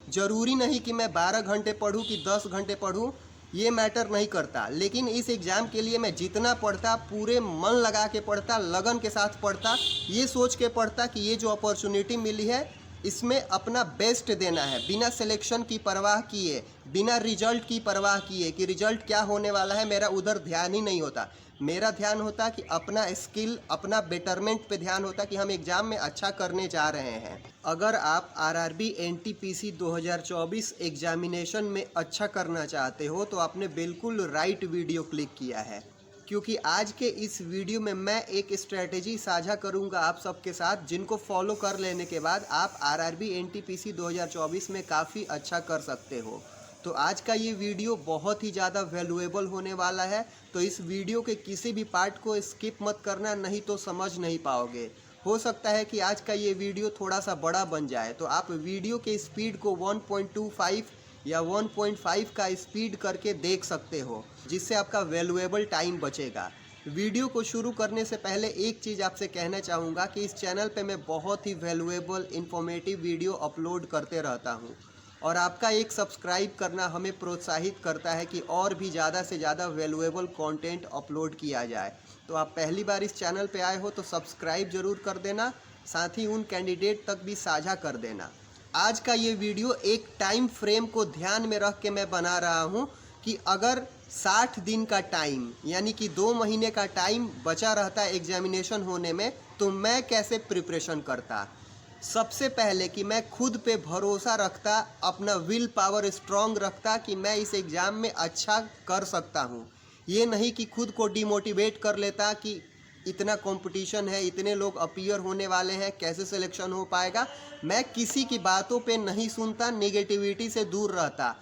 ज़रूरी नहीं कि मैं 12 घंटे पढूं कि 10 घंटे पढूं, ये मैटर नहीं करता। लेकिन इस एग्ज़ाम के लिए मैं जितना पढ़ता, पूरे मन लगा के पढ़ता, लगन के साथ पढ़ता, ये सोच के पढ़ता कि ये जो अपॉर्चुनिटी मिली है इसमें अपना बेस्ट देना है, बिना सिलेक्शन की परवाह किए, बिना रिजल्ट की परवाह किए कि रिजल्ट क्या होने वाला है, मेरा उधर ध्यान ही नहीं होता। मेरा ध्यान होता कि अपना स्किल, अपना बेटरमेंट पे ध्यान होता कि हम एग्ज़ाम में अच्छा करने जा रहे हैं। अगर आप आरआरबी एनटीपीसी 2024 एग्जामिनेशन में अच्छा करना चाहते हो तो आपने बिल्कुल राइट वीडियो क्लिक किया है, क्योंकि आज के इस वीडियो में मैं एक स्ट्रेटेजी साझा करूंगा आप सबके साथ, जिनको फॉलो कर लेने के बाद आप आरआरबी एनटीपीसी 2024 में काफ़ी अच्छा कर सकते हो। तो आज का ये वीडियो बहुत ही ज़्यादा वैल्यूएबल होने वाला है, तो इस वीडियो के किसी भी पार्ट को स्किप मत करना, नहीं तो समझ नहीं पाओगे। हो सकता है कि आज का ये वीडियो थोड़ा सा बड़ा बन जाए, तो आप वीडियो के स्पीड को 1.25 या 1.5 का स्पीड करके देख सकते हो, जिससे आपका वैल्यूएबल टाइम बचेगा। वीडियो को शुरू करने से पहले एक चीज़ आपसे कहना चाहूँगा कि इस चैनल पे मैं बहुत ही वैल्यूएबल इन्फॉर्मेटिव वीडियो अपलोड करते रहता हूँ, और आपका एक सब्सक्राइब करना हमें प्रोत्साहित करता है कि और भी ज़्यादा से ज़्यादा वैल्यूएबल कंटेंट अपलोड किया जाए। तो आप पहली बार इस चैनल पे आए हो तो सब्सक्राइब ज़रूर कर देना, साथ ही उन कैंडिडेट तक भी साझा कर देना। आज का ये वीडियो एक टाइम फ्रेम को ध्यान में रख के मैं बना रहा हूँ कि अगर 60 दिन का टाइम यानी कि 2 महीने का टाइम बचा रहता है एग्जामिनेशन होने में, तो मैं कैसे प्रिपरेशन करता। सबसे पहले कि मैं खुद पे भरोसा रखता, अपना विल पावर स्ट्रांग रखता कि मैं इस एग्ज़ाम में अच्छा कर सकता हूँ। ये नहीं कि खुद को डिमोटिवेट कर लेता कि इतना कंपटीशन है, इतने लोग अपीयर होने वाले हैं, कैसे सिलेक्शन हो पाएगा। मैं किसी की बातों पे नहीं सुनता, नेगेटिविटी से दूर रहता,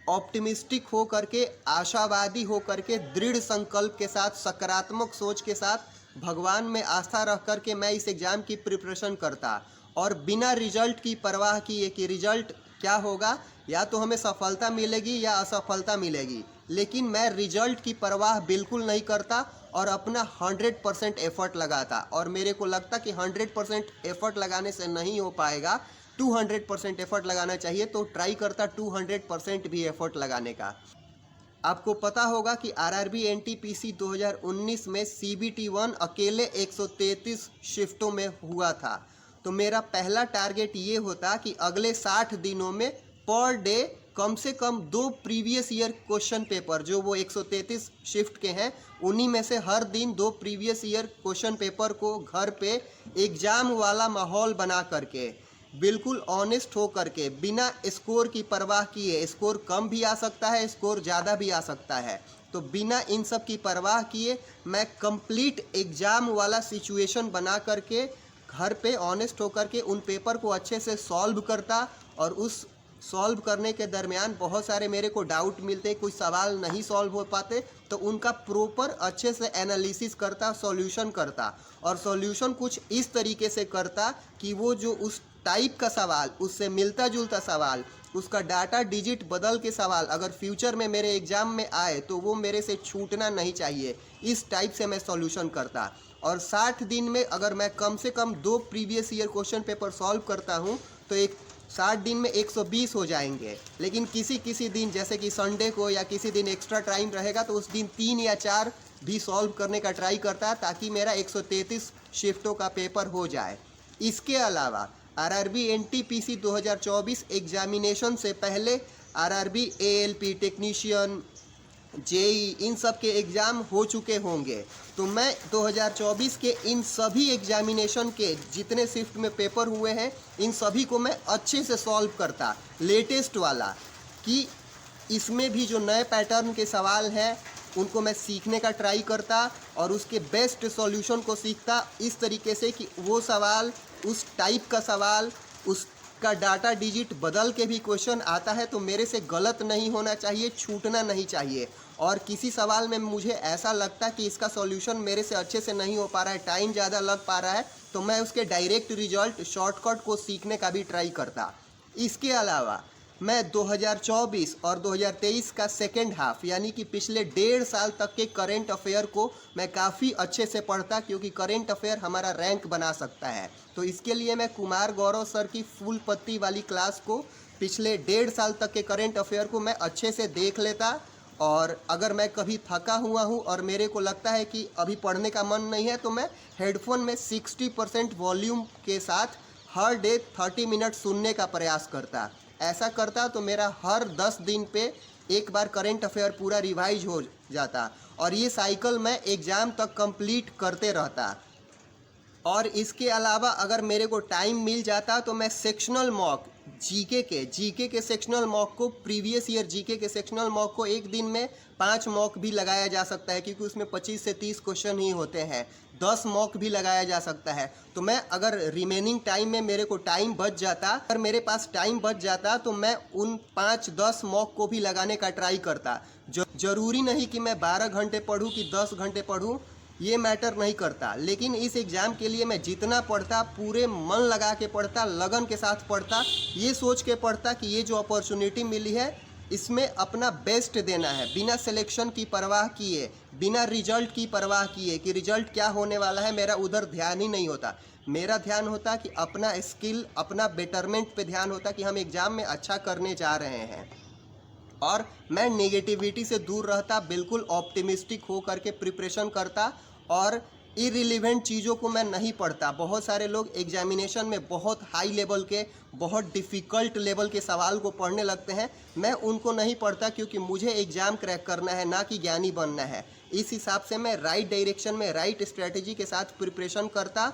ऑप्टिमिस्टिक हो करके, आशावादी हो करके, दृढ़ संकल्प के साथ, सकारात्मक सोच के साथ, भगवान में आस्था रख करके मैं इस एग्ज़ाम की प्रिपरेशन करता, और बिना रिजल्ट की परवाह किए कि रिजल्ट क्या होगा, या तो हमें सफलता मिलेगी या असफलता मिलेगी, लेकिन मैं रिजल्ट की परवाह बिल्कुल नहीं करता और अपना 100% एफर्ट लगाता। और मेरे को लगता कि 100% एफर्ट लगाने से नहीं हो पाएगा, 200% एफर्ट लगाना चाहिए, तो ट्राई करता 200% भी एफर्ट लगाने का। आपको पता होगा कि आरआरबी एनटीपीसी 2019 में सीबीटी 1 अकेले 133 शिफ्टों में हुआ था। तो मेरा पहला टारगेट ये होता कि अगले 60 दिनों में पर डे कम से कम 2 प्रीवियस ईयर क्वेश्चन पेपर, जो वो 133 शिफ्ट के हैं, उन्हीं में से हर दिन 2 प्रीवियस ईयर क्वेश्चन पेपर को घर पे एग्ज़ाम वाला माहौल बना करके, बिल्कुल ऑनेस्ट हो करके, बिना स्कोर की परवाह किए, स्कोर कम भी आ सकता है, स्कोर ज़्यादा भी आ सकता है, तो बिना इन सब की परवाह किए मैं कंप्लीट एग्ज़ाम वाला सिचुएशन बना करके घर पे ऑनेस्ट होकर के उन पेपर को अच्छे से सॉल्व करता। और उस सॉल्व करने के दरमियान बहुत सारे मेरे को डाउट मिलते, कुछ सवाल नहीं सॉल्व हो पाते, तो उनका प्रॉपर अच्छे से एनालिसिस करता, सॉल्यूशन करता, और सॉल्यूशन कुछ इस तरीके से करता कि वो जो उस टाइप का सवाल, उससे मिलता जुलता सवाल, उसका डाटा डिजिट बदल के सवाल अगर फ्यूचर में मेरे एग्ज़ाम में आए तो वो मेरे से छूटना नहीं चाहिए, इस टाइप से मैं सॉल्यूशन करता। और 60 दिन में अगर मैं कम से कम 2 previous year question paper solve करता हूँ तो 60 दिन में 120 हो जाएंगे। लेकिन किसी किसी दिन, जैसे कि संडे को या किसी दिन एक्स्ट्रा टाइम रहेगा, तो उस दिन 3 या 4 भी सॉल्व करने का ट्राई करता है, ताकि मेरा 133 शिफ्टों का पेपर हो जाए। इसके अलावा आरआरबी एनटीपीसी 2024 एग्जामिनेशन से पहले आरआरबी एएलपी टेक्नीशियन, जेई, इन सब के एग्ज़ाम हो चुके होंगे, तो मैं 2024 के इन सभी एग्जामिनेशन के जितने शिफ्ट में पेपर हुए हैं, इन सभी को मैं अच्छे से सॉल्व करता, लेटेस्ट वाला, कि इसमें भी जो नए पैटर्न के सवाल हैं उनको मैं सीखने का ट्राई करता, और उसके बेस्ट सॉल्यूशन को सीखता इस तरीके से कि वो सवाल, उस टाइप का सवाल, उसका डाटा डिजिट बदल के भी क्वेश्चन आता है तो मेरे से गलत नहीं होना चाहिए, छूटना नहीं चाहिए। और किसी सवाल में मुझे ऐसा लगता कि इसका सॉल्यूशन मेरे से अच्छे से नहीं हो पा रहा है, टाइम ज़्यादा लग पा रहा है, तो मैं उसके डायरेक्ट रिजल्ट, शॉर्टकट को सीखने का भी ट्राई करता। इसके अलावा मैं 2024 और 2023 का सेकेंड हाफ, यानी कि पिछले 1.5 साल तक के करेंट अफेयर को मैं काफ़ी अच्छे से पढ़ता, क्योंकि करेंट अफेयर हमारा रैंक बना सकता है। तो इसके लिए मैं कुमार गौरव सर की फुल पत्ती वाली क्लास को पिछले 1.5 साल तक के करंट अफेयर को मैं अच्छे से देख लेता। और अगर मैं कभी थका हुआ हूँ और मेरे को लगता है कि अभी पढ़ने का मन नहीं है, तो मैं हेडफोन में 60% वॉल्यूम के साथ हर डे 30 मिनट सुनने का प्रयास करता। ऐसा करता तो मेरा हर 10 दिन पे एक बार करंट अफेयर पूरा रिवाइज हो जाता और ये साइकिल मैं एग्ज़ाम तक कंप्लीट करते रहता। और इसके अलावा अगर मेरे को टाइम मिल जाता तो मैं सेक्शनल मॉक जीके के सेक्शनल मॉक को, प्रीवियस ईयर जीके के सेक्शनल मॉक को एक दिन में 5 मॉक भी लगाया जा सकता है, क्योंकि उसमें 25 से 30 क्वेश्चन ही होते हैं। 10 मॉक भी लगाया जा सकता है। तो मैं अगर रिमेनिंग टाइम में मेरे को टाइम बच जाता, अगर मेरे पास टाइम बच जाता तो मैं उन 5-10 मॉक को भी लगाने का ट्राई करता। जरूरी नहीं कि मैं 12 घंटे पढूं कि 10 घंटे पढूं, ये मैटर नहीं करता। लेकिन इस एग्ज़ाम के लिए मैं जितना पढ़ता, पूरे मन लगा के पढ़ता, लगन के साथ पढ़ता, ये सोच के पढ़ता कि ये जो अपॉर्चुनिटी मिली है इसमें अपना बेस्ट देना है, बिना सिलेक्शन की परवाह किए, बिना रिजल्ट की परवाह किए कि रिजल्ट क्या होने वाला है। मेरा उधर ध्यान ही नहीं होता। मेरा ध्यान होता कि अपना स्किल, अपना बेटरमेंट पे ध्यान होता कि हम एग्ज़ाम में अच्छा करने जा रहे हैं। और मैं नेगेटिविटी से दूर रहता, बिल्कुल ऑप्टिमिस्टिक हो करके प्रिपरेशन करता और इरिलीवेंट चीज़ों को मैं नहीं पढ़ता। बहुत सारे लोग एग्जामिनेशन में बहुत हाई लेवल के, बहुत डिफ़िकल्ट लेवल के सवाल को पढ़ने लगते हैं। मैं उनको नहीं पढ़ता, क्योंकि मुझे एग्ज़ाम क्रैक करना है, ना कि ज्ञानी बनना है। इस हिसाब से मैं राइट डायरेक्शन में, राइट स्ट्रेटजी के साथ प्रिपरेशन करता।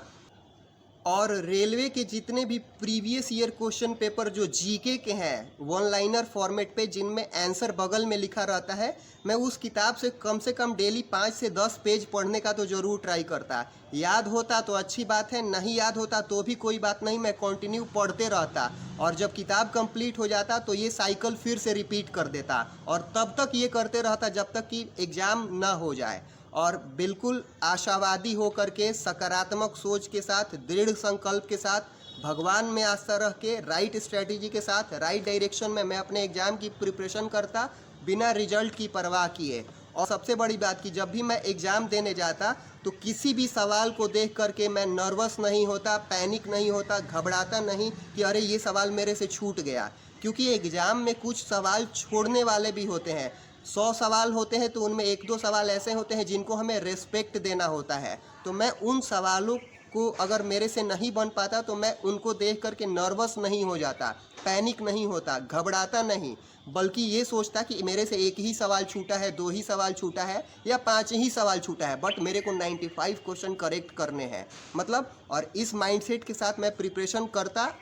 और रेलवे के जितने भी प्रीवियस ईयर क्वेश्चन पेपर जो जीके के हैं, वन लाइनर फॉर्मेट पे, जिनमें आंसर बगल में लिखा रहता है, मैं उस किताब से कम डेली 5 से 10 पेज पढ़ने का तो ज़रूर ट्राई करता। याद होता तो अच्छी बात है, नहीं याद होता तो भी कोई बात नहीं, मैं कंटिन्यू पढ़ते रहता। और जब किताब कंप्लीट हो जाता तो ये साइकिल फिर से रिपीट कर देता और तब तक ये करते रहता जब तक कि एग्ज़ाम ना हो जाए। और बिल्कुल आशावादी होकर के, सकारात्मक सोच के साथ, दृढ़ संकल्प के साथ, भगवान में आस्था रख के, राइट स्ट्रेटजी के साथ, राइट डायरेक्शन में मैं अपने एग्ज़ाम की प्रिपरेशन करता, बिना रिजल्ट की परवाह किए। और सबसे बड़ी बात कि जब भी मैं एग्ज़ाम देने जाता तो किसी भी सवाल को देख करके मैं नर्वस नहीं होता, पैनिक नहीं होता, घबराता नहीं कि अरे ये सवाल मेरे से छूट गया। क्योंकि एग्ज़ाम में कुछ सवाल छोड़ने वाले भी होते हैं। 100 सवाल होते हैं तो उनमें 1-2 सवाल ऐसे होते हैं जिनको हमें रेस्पेक्ट देना होता है। तो मैं उन सवालों को अगर मेरे से नहीं बन पाता तो मैं उनको देख करके नर्वस नहीं हो जाता, पैनिक नहीं होता, घबराता नहीं, बल्कि ये सोचता कि मेरे से 1 ही सवाल छूटा है, 2 ही सवाल छूटा है या 5 ही सवाल छूटा है, बट मेरे को 95 क्वेश्चन करेक्ट करने हैं। मतलब, और इस माइंडसेट के साथ मैं प्रिपरेशन करता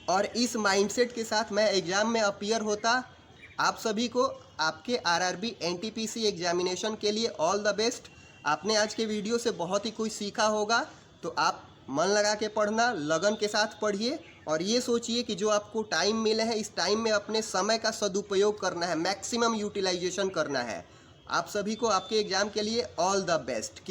और इस माइंडसेट के साथ मैं एग्ज़ाम में अपीयर होता। आप सभी को आपके आरआरबी एनटीपीसी एग्जामिनेशन के लिए ऑल द बेस्ट। आपने आज के वीडियो से बहुत ही कुछ सीखा होगा, तो आप मन लगा के पढ़ना, लगन के साथ पढ़िए और ये सोचिए कि जो आपको टाइम मिले हैं, इस टाइम में अपने समय का सदुपयोग करना है, मैक्सिमम यूटिलाइजेशन करना है। आप सभी को आपके एग्ज़ाम के लिए ऑल द बेस्ट।